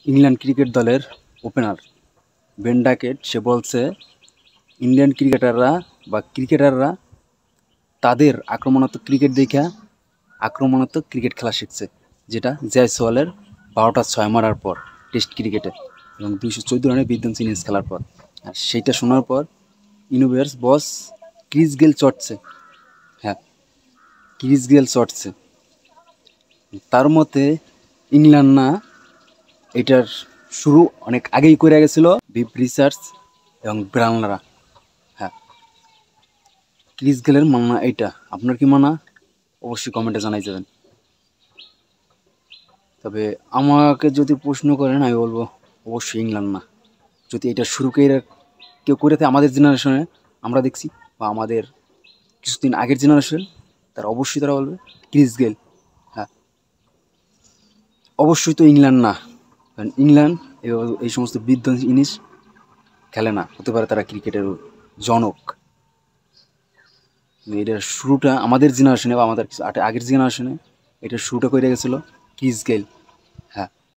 England cricket দলের opener Ben Duckett সে বলছে Indian ক্রিকেটাররা তাদের আক্রমণাত্মক ক্রিকেট দেখা আক্রমণাত্মক ক্রিকেট খেলা শিখছে, যেটা জয়সওয়ালের 12টা 6 মারার পর টেস্ট ক্রিকেটে এবং 214 রানের বিধ্বংসী ইনিংস খেলার পর। আর সেইটা শোনার পর ইনোভেটরস বস ক্রিস গেল চটছে। হ্যাঁ, ক্রিস গেল চটছে। তার মতে ইংল্যান্ড না, এটার শুরু অনেক আগেই করে গেছিল বিভ রিচার্ডস এবং ব্রাউনরা। হ্যাঁ, ক্রিস গেলের মানা এইটা। আপনার কি মানা? অবশ্যই কমেন্টে জানাই যাবেন। তবে আমাকে যদি প্রশ্ন করেন, আমি বলবো অবশ্যই ইংল্যান্ড না। যদি এটা শুরু করে কেউ করে থাকে আমাদের জেনারেশনে, আমরা দেখছি, বা আমাদের কিছুদিন আগের জেনারেশন, তারা অবশ্যই তারা বলবে ক্রিস গেল। হ্যাঁ, অবশ্যই তো ইংল্যান্ড না, কারণ ইংল্যান্ড এই সমস্ত বিধ্বংসী ইনিংস খেলে না। হতে পারে তারা ক্রিকেটের জনক। এটার শুরুটা আমাদের জেনারেশনে বা আমাদের আগের জেনারেশনে এটার শুরুটা করে গেছিলো ক্রিস গেল।